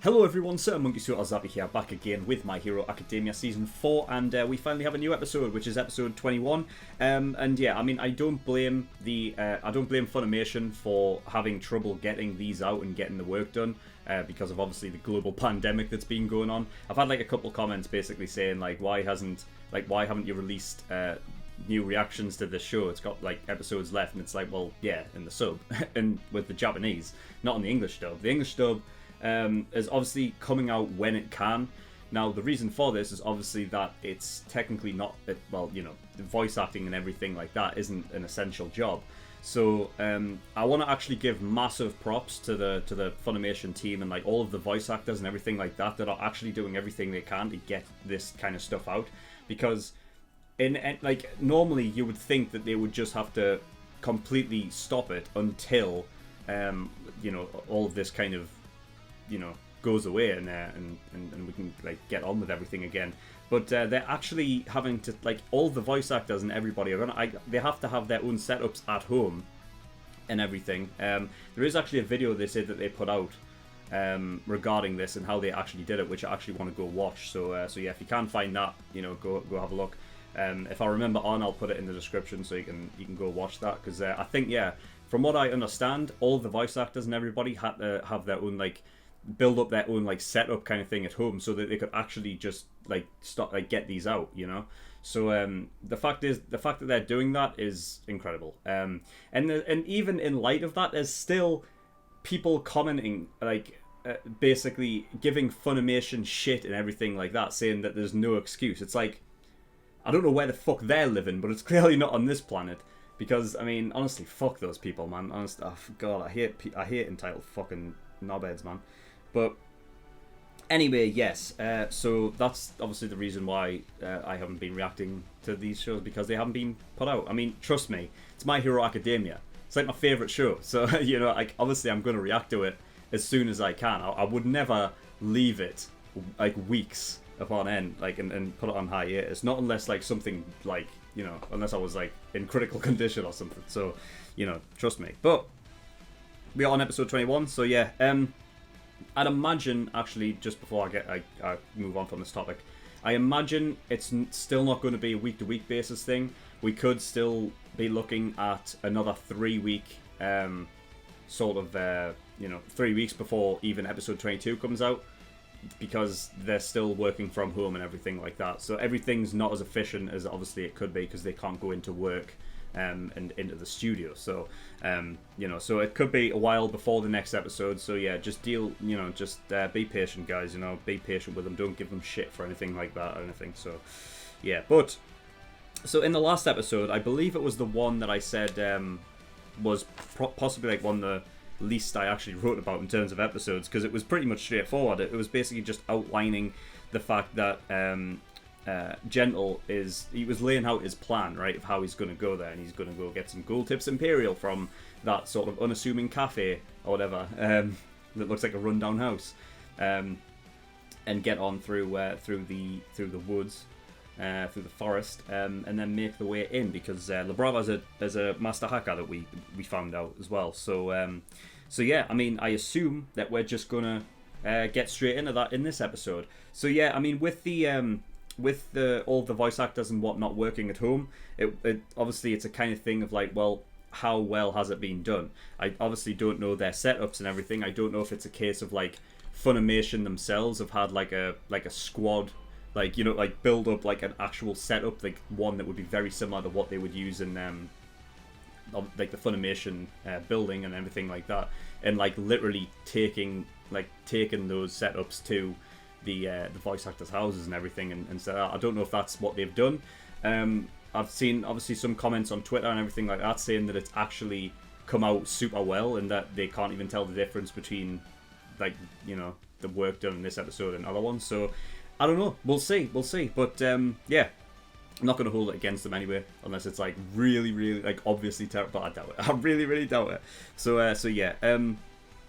Hello everyone, SirMonkeySuit here, back again with My Hero Academia Season 4, and we finally have a new episode, which is episode 21. And yeah, I mean, I don't blame Funimation for having trouble getting these out and getting the work done, because of obviously the global pandemic that's been going on. I've had like a couple comments basically saying like, why haven't you released new reactions to this show? It's got like episodes left, and it's like, well, yeah, in the sub and with the Japanese, not in the English dub. The English dub is obviously coming out when it can. Now, the reason for this is obviously that it's technically not, well, you know, the voice acting and everything like that isn't an essential job. So I want to actually give massive props to the Funimation team and like all of the voice actors and everything like that are actually doing everything they can to get this kind of stuff out, because like normally you would think that they would just have to completely stop it until you know, all of this kind of, you know, goes away and we can like get on with everything again. But they're actually having to, like, all the voice actors and everybody are they have to have their own setups at home and everything. There is actually a video they said that they put out regarding this and how they actually did it, which I actually want to go watch. So yeah, if you can find that, you know, go have a look. If I remember I'll put it in the description so you can go watch that, because I think, yeah, from what I understand, all the voice actors and everybody had to have their own, like, build up their own like setup kind of thing at home so that they could actually just like start, like, get these out, you know. So the fact that they're doing that is incredible. And even in light of that, there's still people commenting, like, basically giving Funimation shit and everything like that, saying that there's no excuse. It's like, I don't know where the fuck they're living, but it's clearly not on this planet. Because, I mean, honestly, fuck those people, man. Honestly, oh, God, I hate entitled fucking knobheads, man. But anyway, yes, so that's obviously the reason why I haven't been reacting to these shows, because they haven't been put out. I mean, trust me, it's My Hero Academia. It's like my favourite show. So, you know, like, obviously I'm going to react to it as soon as I can. I would never leave it, like, weeks upon end, like, and put it on hiatus. Not unless, like, something, like, you know, unless I was, like, in critical condition or something. So, you know, trust me. But we are on episode 21, so yeah, I'd imagine, actually, just before I move on from this topic, I imagine it's still not going to be a week-to-week basis thing. We could still be looking at another 3-week, sort of, you know, 3 weeks before even episode 22 comes out, because they're still working from home and everything like that. So everything's not as efficient as obviously it could be, because they can't go into work and into the studio. So you know, so it could be a while before the next episode. So yeah, just be patient, guys. You know, be patient with them. Don't give them shit for anything like that or anything. So yeah, but so in the last episode, I believe it was the one that I said was possibly like one of the least I actually wrote about in terms of episodes, because it was pretty much straightforward. It was basically just outlining the fact that Gentle he was laying out his plan, right, of how he's going to go there, and he's going to go get some Gold Tips Imperial from that sort of unassuming cafe or whatever that looks like a rundown house, and get on through the woods, through the forest, and then make the way in, because Labrava is a master hacker that we found out as well. So so yeah, I mean, I assume that we're just gonna get straight into that in this episode. So yeah, I mean, with all the voice actors and whatnot working at home, it obviously it's a kind of thing of like, well, how well has it been done? I obviously don't know their setups and everything. I don't know if it's a case of like Funimation themselves have had like a squad, like, you know, like build up like an actual setup, like one that would be very similar to what they would use in like the Funimation building and everything like that, and like literally taking those setups to the voice actors' houses and everything, and so I don't know if that's what they've done. I've seen obviously some comments on Twitter and everything like that saying that it's actually come out super well, and that they can't even tell the difference between, like, you know, the work done in this episode and other ones. So I don't know, we'll see, but yeah, I'm not going to hold it against them anyway, unless it's like really, really, like, obviously terrible, but I doubt it. I really, really doubt it. So yeah,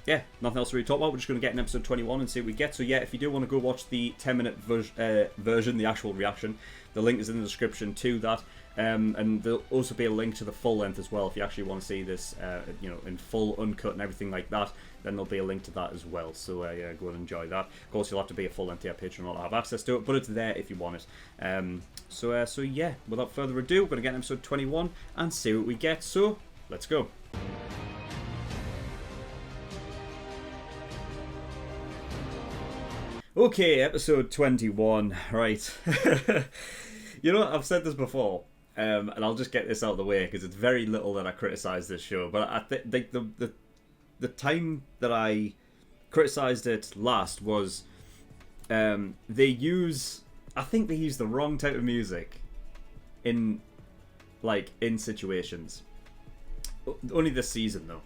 yeah, nothing else to really talk about. We're just going to get in episode 21 and see what we get. So yeah, if you do want to go watch the 10-minute version, the actual reaction, the link is in the description to that. And there'll also be a link to the full length as well. If you actually want to see this, in full, uncut and everything like that, then there'll be a link to that as well. So yeah, go and enjoy that. Of course, you'll have to be a full length patron or not have access to it, but it's there if you want it. So yeah, without further ado, we're going to get in episode 21 and see what we get. So let's go. Okay, episode 21. Right. I've said this before. And I'll just get this out of the way because it's very little that I criticise this show. But I think the time that I criticised it last was I think they use the wrong type of music in situations. Only this season though.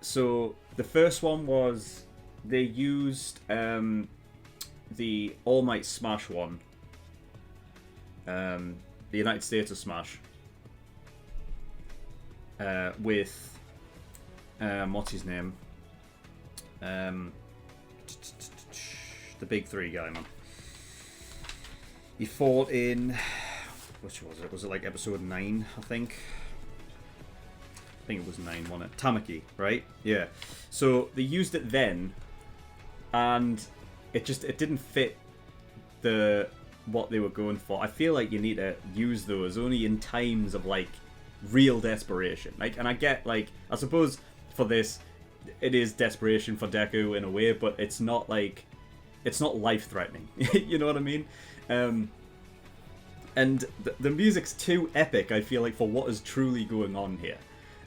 So the first one was they used the All Might Smash one. The United States of Smash with what's his name? The big three guy, man. He fought in, which was it? Was it like episode 9? I think it was 9, wasn't it? Tamaki, right? Yeah. So they used it then, and it didn't fit what they were going for. I feel like you need to use those only in times of real desperation. And I get I suppose for this it is desperation for Deku in a way, but it's not life threatening. You know what I mean? And the music's too epic, I feel like, for what is truly going on here.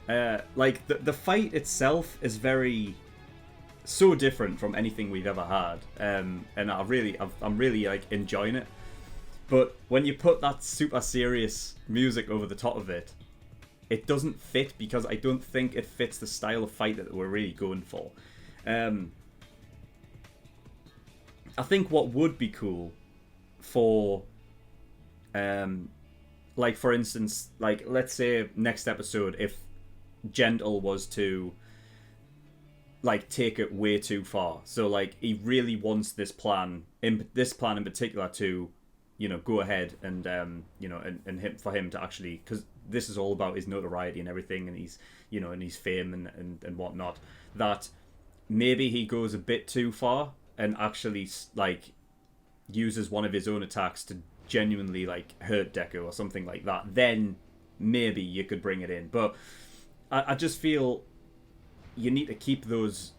The fight itself is so different from anything we've ever had, and I'm really enjoying it. But when you put that super serious music over the top of it, it doesn't fit because I don't think it fits the style of fight that we're really going for. I think what would be cool for, for instance, let's say next episode, if Gentle was to take it way too far. So he really wants this plan in particular to go ahead and for him to actually, because this is all about his notoriety and everything, and he's and his fame and whatnot, that maybe he goes a bit too far and actually uses one of his own attacks to genuinely hurt Deku or something like that. Then maybe you could bring it in, but I just feel you need to keep those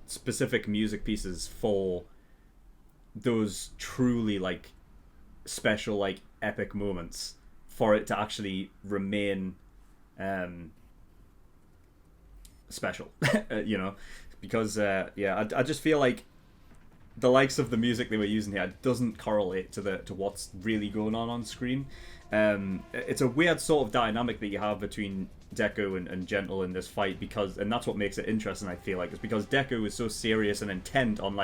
specific music pieces for those truly special epic moments for it to actually remain special. Because I just feel like the likes of the music they were using here doesn't correlate to what's really going on screen. It's a weird sort of dynamic that you have between Deku and Gentle in this fight, and that's what makes it interesting, I feel like. It's because Deku is so serious and intent on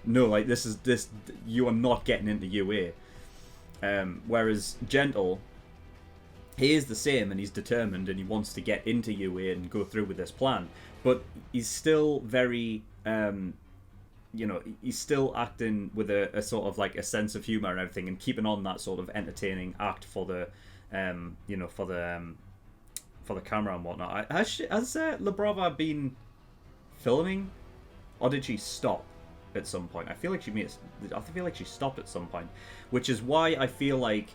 no, this you are not getting into UA. Whereas Gentle, he is the same, and he's determined, and he wants to get into UA and go through with this plan. But he's still very, he's still acting with a sort of a sense of humor and everything, and keeping on that sort of entertaining act for the, for the camera and whatnot. Has Labrava been filming, or did she stop at some point? I feel like she stopped at some point, which is why I feel like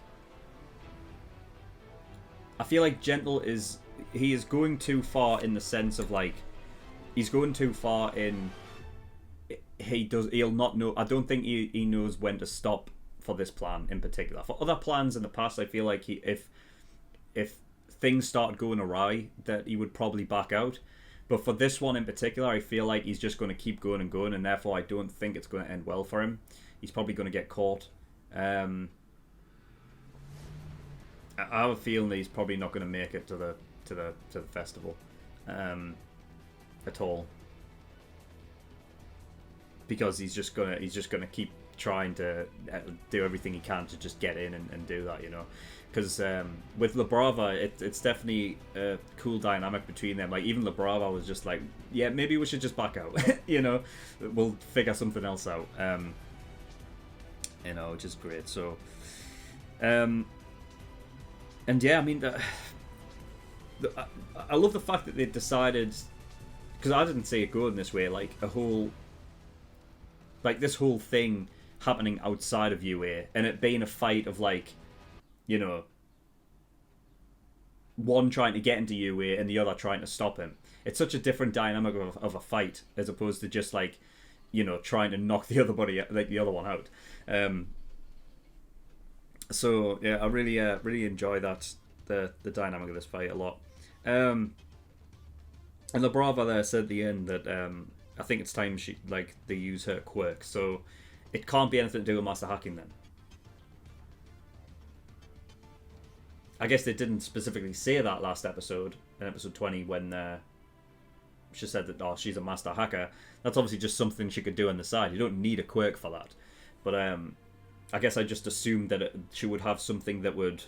Gentle is going too far in the sense of he's going too far in he'll not know. I don't think he knows when to stop for this plan in particular. For other plans in the past, I feel like if things start going awry, that he would probably back out. But for this one in particular, I feel like he's just going to keep going and going, and therefore I don't think it's going to end well for him. He's probably going to get caught. I have a feeling that he's probably not going to make it to the festival at all, because he's just gonna keep trying to do everything he can to just get in and do that, you know. Because with La Brava, it's definitely a cool dynamic between them. Like, even La Brava was just like, yeah, maybe we should just back out, you know, we'll figure something else out, you know, which is great. So, and yeah, I mean, I love the fact that they decided, because I didn't see it going this way, like this whole thing happening outside of UA, and it being a fight of, like, you know, one trying to get into UA and the other trying to stop him. It's such a different dynamic of a fight as opposed to just, like, you know, trying to knock the other one out. So yeah, I really enjoy that the dynamic of this fight a lot. And La Brava there said at the end that I think it's time they use her quirk. So it can't be anything to do with Master Hacking then. I guess they didn't specifically say that last episode, in episode 20, when she said that, she's a master hacker. That's obviously just something she could do on the side. You don't need a quirk for that. But I guess I just assumed that she would have something that would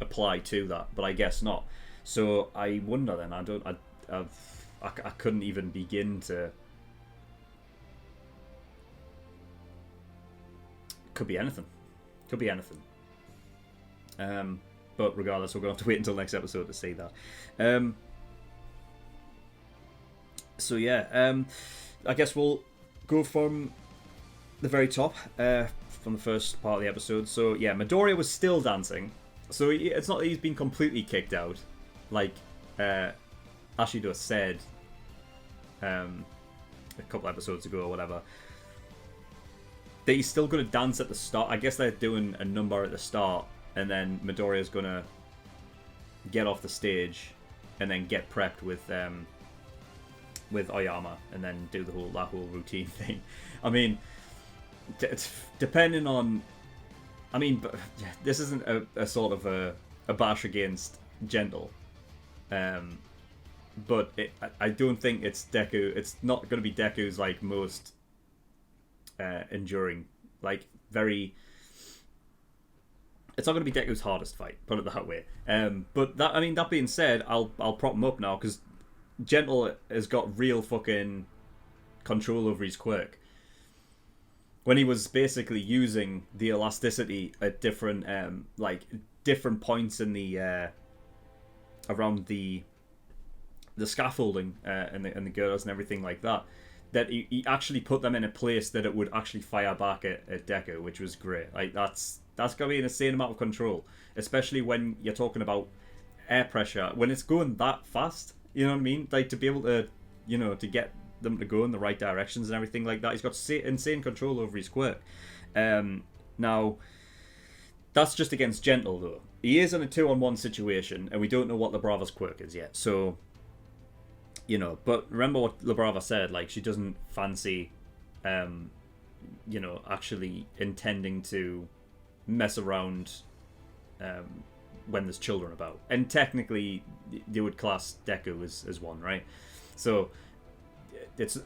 apply to that, but I guess not. So I wonder then. I couldn't even begin to. Could be anything. Could be anything. But regardless, we're going to have to wait until next episode to see that. So yeah, I guess we'll go from the very top, from the first part of the episode. So yeah, Midoriya was still dancing. So it's not that he's been completely kicked out, like Ashido said a couple episodes ago or whatever. That he's still going to dance at the start. I guess they're doing a number at the start, and then Midoriya's going to get off the stage and then get prepped with Oyama and then do that whole routine thing. I mean, depending on... I mean, this isn't a sort of a bash against Gentle. But I don't think it's Deku. It's not going to be Deku's, like, most enduring. Like, very... It's not going to be Deku's hardest fight, put it that way. But that being said, I'll prop him up now, because Gentle has got real fucking control over his quirk. When he was basically using the elasticity at different different points in the around the scaffolding and the girders and everything like that, that he actually put them in a place that it would actually fire back at Deku, which was great. Like, that's gonna be an insane amount of control, especially when you're talking about air pressure when it's going that fast. You know what I mean? Like, to be able to, you know, to get them to go in the right directions and everything like that. He's got insane control over his quirk. Now, that's just against Gentle, though. He is in a 2-on-1 situation, and we don't know what La Brava's quirk is yet. So, you know, but remember what La Brava said, like, she doesn't fancy, you know, actually intending to mess around when there's children about. And technically, they would class Deku as one, right? So,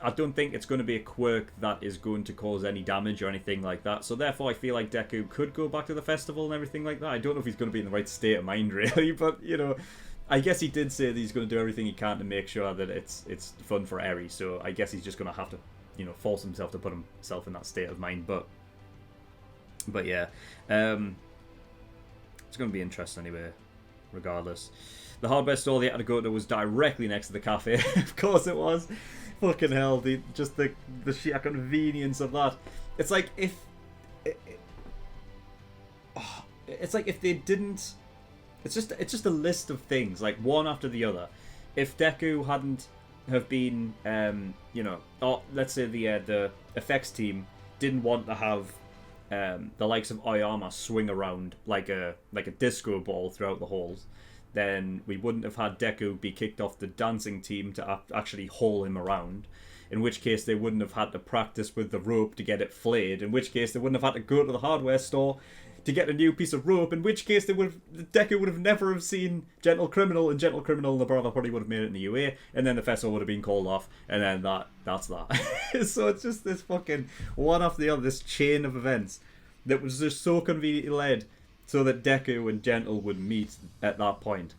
I don't think it's going to be a quirk that is going to cause any damage or anything like that. So therefore, I feel like Deku could go back to the festival and everything like that. I don't know if he's going to be in the right state of mind, really, but, you know, I guess he did say that he's going to do everything he can to make sure that it's fun for Eri. So I guess he's just going to have to, you know, force himself to put himself in that state of mind. But yeah, it's going to be interesting anyway, regardless. The hardware store they had to go to was directly next to the cafe. Of course it was. Fucking hell, the sheer convenience of that. It's like if they didn't. It's just a list of things, like one after the other. If Deku hadn't have been, you know, or let's say the effects team didn't want to have the likes of Oyama swing around like a disco ball throughout the halls, then we wouldn't have had Deku be kicked off the dancing team to actually haul him around. in which case they wouldn't have had to practice with the rope to get it flayed, in which case they wouldn't have had to go to the hardware store to get a new piece of rope, in which case Deku would have never have seen Gentle Criminal, and Gentle Criminal and the brother probably would have made it in the UA, and then the festival would have been called off, and then that's that. So it's just this fucking one after the other, this chain of events that was just so conveniently led so that Deku and Gentle would meet at that point.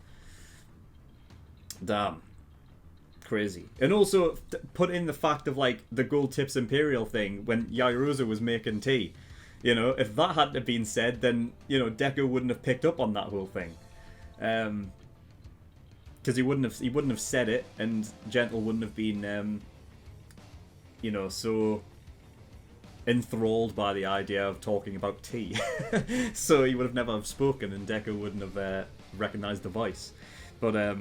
Damn. Crazy. And also put in the fact of like the Gold Tips Imperial thing when Yaoyorozu was making tea. You know, if that hadn't have been said, then, you know, Deku wouldn't have picked up on that whole thing. Because he wouldn't have said it, and Gentle wouldn't have been, you know, so enthralled by the idea of talking about tea. So he would have never have spoken, and Deku wouldn't have recognised the voice. But,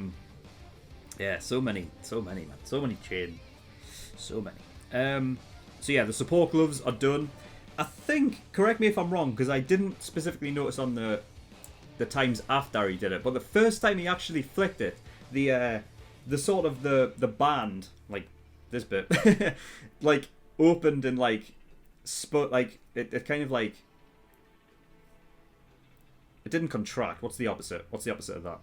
yeah, so many, man. So many chain. So many. So yeah, the support gloves are done. I think, correct me if I'm wrong, because I didn't specifically notice on the times after he did it, but the first time he actually flicked it, the sort of the band, like this bit, like opened and like like it kind of like it didn't contract. What's the opposite? What's the opposite of that?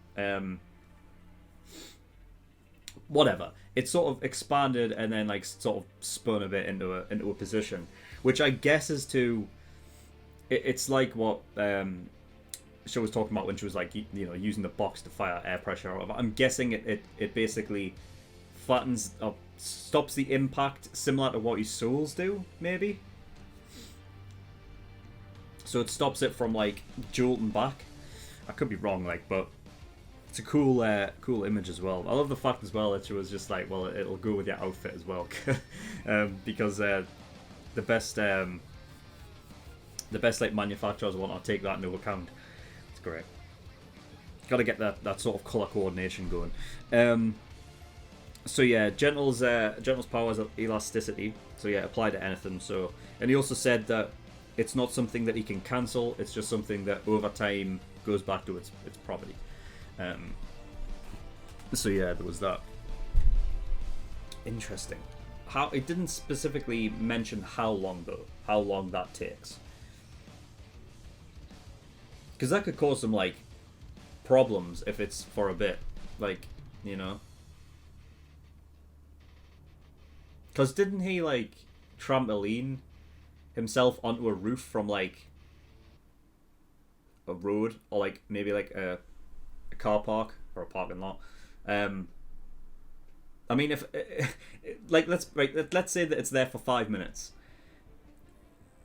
Whatever. It sort of expanded and then like sort of spun a bit into a position, which I guess is to. It's like what she was talking about when she was like, you know, using the box to fire air pressure or whatever. I'm guessing it basically flattens or stops the impact, similar to what his souls do, maybe. So it stops it from like jolting back. I could be wrong, like, but. It's a cool image as well. I love the fact as well that she was just like, well, it'll go with your outfit as well, because the best like manufacturers will not take that into account. It's great. Got to get that sort of color coordination going. So yeah, Gentle's powers are elasticity. So yeah, apply to anything. So, and he also said that it's not something that he can cancel. It's just something that over time goes back to its property. So yeah, there was that. Interesting. How it didn't specifically mention how long though. How long that takes. Because that could cause some like problems if it's for a bit, like, you know. Because didn't he like trampoline himself onto a roof from like a road or like maybe like a car park or a parking lot? I mean, if like let's say that it's there for 5 minutes.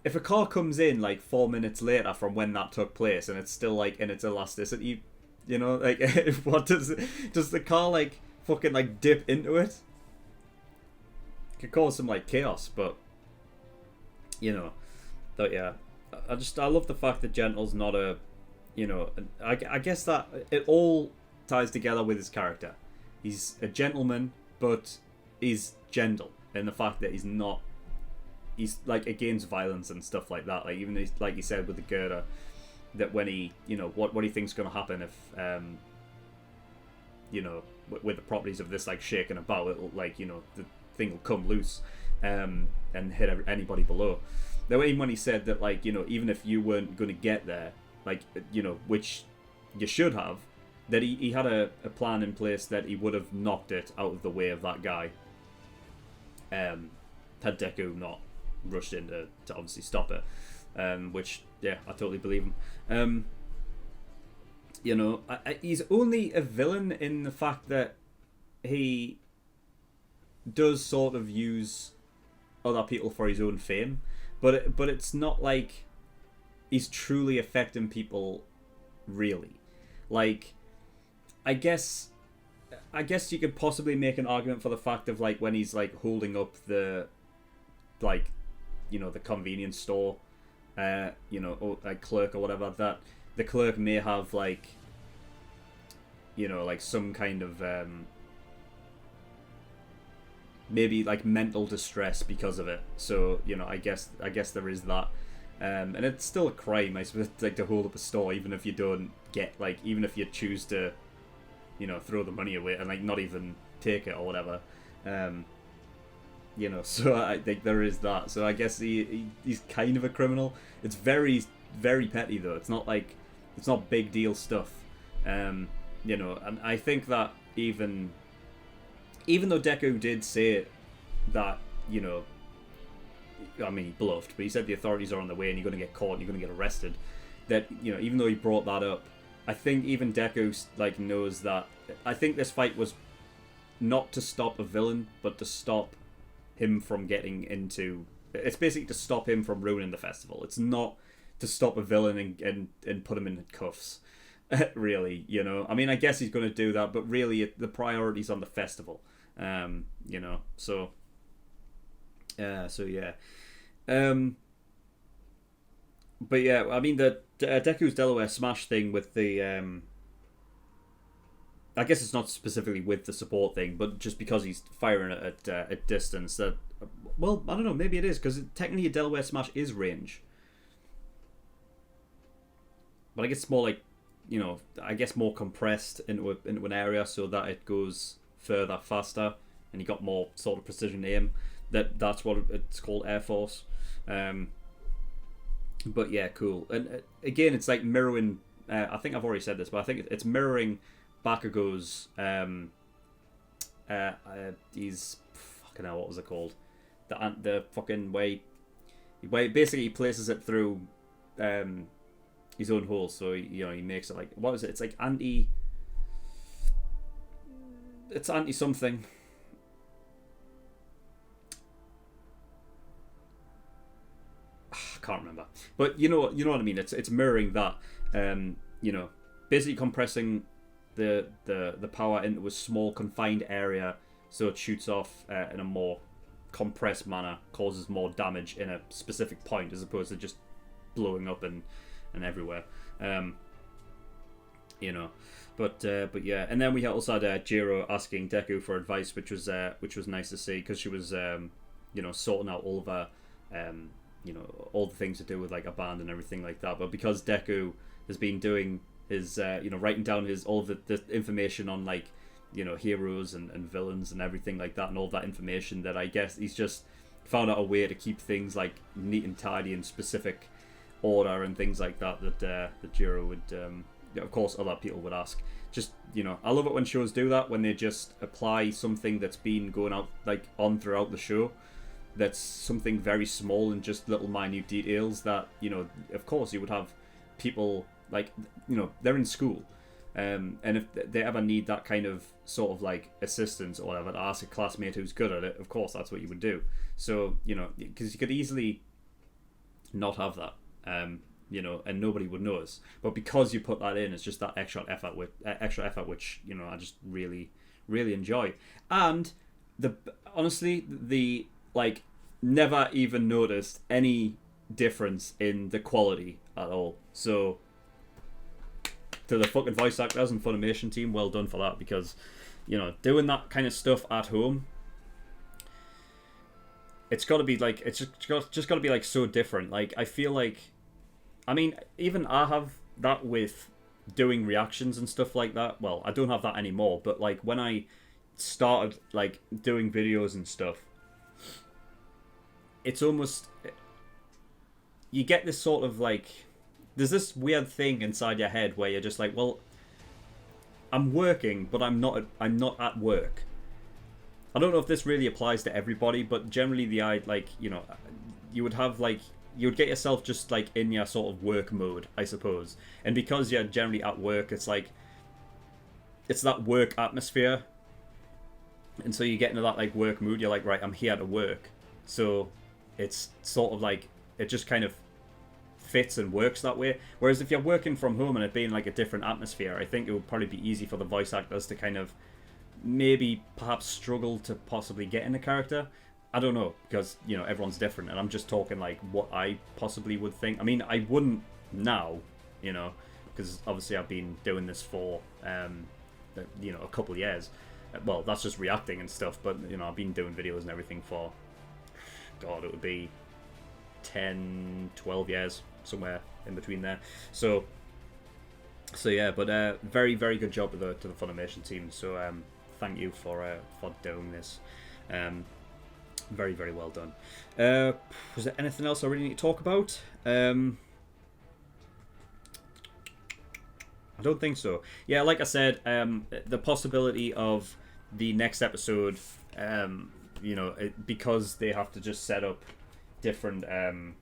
If a car comes in like 4 minutes later from when that took place and it's still like in its elasticity, you know, like what does the car like fucking like dip into it? Could cause some like chaos, but you know, but yeah, I love the fact that Gentle's not a, you know, I guess that it all ties together with his character. He's a gentleman, but he's gentle in the fact that he's like against violence and stuff like that. Like even like he said with the girder, that when he, you know, what he thinks going to happen if you know, with the properties of this like shaking about, it'll like, you know, the thing will come loose and hit anybody below. Now even when he said that, like, you know, even if you weren't going to get there, like, you know, which you should have, that he had a plan in place that he would have knocked it out of the way of that guy, had Deku not rushed in to obviously stop it, which, yeah, I totally believe him. You know, he's only a villain in the fact that he does sort of use other people for his own fame, but it's not like he's truly affecting people, really. Like, I guess you could possibly make an argument for the fact of like when he's like holding up the, like, you know, the convenience store, you know, or like clerk or whatever, that the clerk may have like, you know, like some kind of maybe like mental distress because of it. So, you know, I guess there is that. And it's still a crime, I suppose, like to hold up a store, even if you don't get, like, even if you choose to, you know, throw the money away and like not even take it or whatever. So I think there is that. So I guess he's kind of a criminal. It's very, very petty though. It's not like, it's not big deal stuff. And I think that even though Deku did say that, I mean, he bluffed, but he said the authorities are on the way and you're going to get caught and you're going to get arrested. That, even though he brought that up, I think even Deku, like, knows that. I think this fight was not to stop a villain, but to stop him from getting into... It's basically to stop him from ruining the festival. It's not to stop a villain and put him in cuffs, really, I mean, I guess he's going to do that, but really the priority's on the festival, so yeah. But yeah, I mean, the Deku's Delaware Smash thing with the... I guess it's not specifically with the support thing, but just because he's firing at distance, that... Well, I don't know, maybe it is, because technically a Delaware Smash is range. But I guess it's more like, I guess more compressed into an area so that it goes further, faster, and you got more sort of precision aim. That's what it's called, Air Force. But yeah, cool. And again, it's like mirroring... I think I've already said this, but I think it's mirroring Bakugo's... he's... Fucking hell, what was it called? The fucking way basically he places it through his own hole, so he makes it like, what is it? It's like it's anti something. I can't remember, but you know what I mean. It's mirroring that, basically compressing the power into a small confined area, so it shoots off in a more compressed manner, causes more damage in a specific point as opposed to just blowing up and everywhere. But yeah, and then we also had Jiro asking Deku for advice, which was nice to see, because she was sorting out all of her all the things to do with like a band and everything like that. But because Deku has been doing his writing down all of the information on like heroes and villains and everything like that, and all that information, that I guess he's just found out a way to keep things like neat and tidy in specific order and things like that Jiro would of course other people would ask. Just I love it when shows do that, when they just apply something that's been going out like on throughout the show, that's something very small and just little minute details that of course you would have people like they're in school. And if they ever need that kind of sort of like assistance or whatever, to ask a classmate who's good at it, of course that's what you would do. So because you could easily not have that, and nobody would notice. But because you put that in, it's just that extra effort, which I just really, really enjoy. And honestly, like never even noticed any difference in the quality at all. So, to the fucking voice actors and Funimation team, well done for that, because doing that kind of stuff at home, it's got to be like, it's just got to be like so different. Like, I feel like, I mean, even I have that with doing reactions and stuff like that. Well, I don't have that anymore, but like when I started like doing videos and stuff, it's almost, you get this sort of like, there's this weird thing inside your head where you're just like, well, I'm working, but I'm not at work. I don't know if this really applies to everybody, but generally you would have like, you would get yourself just like in your sort of work mode, I suppose. And because you're generally at work, it's like, it's that work atmosphere. And so you get into that like work mood, you're like, right, I'm here to work. So it's sort of like, it just kind of fits and works that way. Whereas if you're working from home and it being like a different atmosphere, I think it would probably be easy for the voice actors to kind of maybe perhaps struggle to possibly get in a character. I don't know, because everyone's different, and I'm just talking like what I possibly would think. I mean, I wouldn't now, because obviously I've been doing this for a couple of years. Well, that's just reacting and stuff, but I've been doing videos and everything for, God, it would be 10, 12 years, somewhere in between there. So yeah, but very, very good job to the Funimation team. So thank you for doing this. Very, very well done. Was there anything else I really need to talk about? I don't think so. Yeah, like I said, the possibility of the next episode, because they have to just set up different, they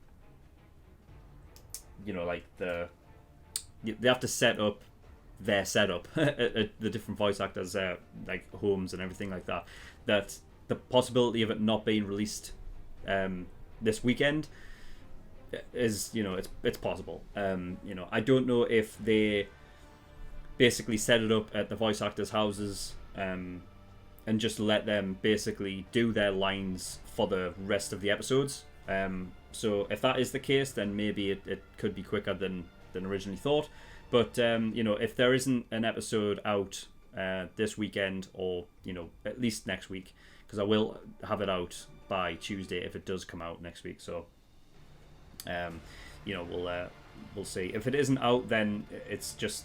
have to set up their setup at the different voice actors, like homes and everything like that. That the possibility of it not being released this weekend is, it's possible. I don't know if they basically set it up at the voice actors' houses and just let them basically do their lines for the rest of the episodes. So if that is the case, then maybe it could be quicker than originally thought. But if there isn't an episode out this weekend, or at least next week, because I will have it out by Tuesday if it does come out next week. So we'll see. If it isn't out, then it's just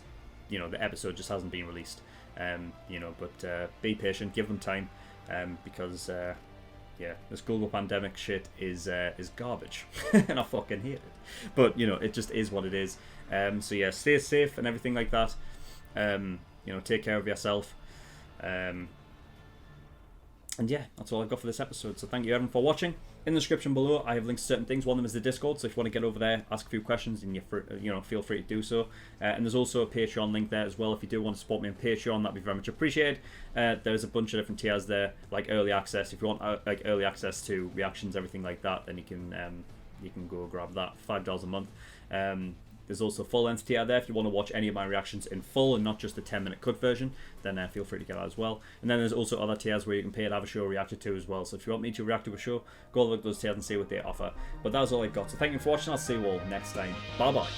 the episode just hasn't been released. But be patient, give them time, because this global pandemic shit is garbage, and I fucking hate it. But it just is what it is. So stay safe and everything like that. Take care of yourself. And that's all I've got for this episode. So thank you everyone for watching. In the description below, I have links to certain things. One of them is the Discord, so if you want to get over there, ask a few questions, and feel free to do so. And there's also a Patreon link there as well. If you do want to support me on Patreon, that'd be very much appreciated. There's a bunch of different tiers there, like early access. If you want early access to reactions, everything like that, then you can go grab that. $5 a month. There's also a full-length tier there if you want to watch any of my reactions in full and not just the 10-minute cut version, then feel free to get that as well. And then there's also other tiers where you can pay to have a show reacted to as well. So if you want me to react to a show, go look at those tiers and see what they offer. But that's all I've got. So thank you for watching. I'll see you all next time. Bye-bye.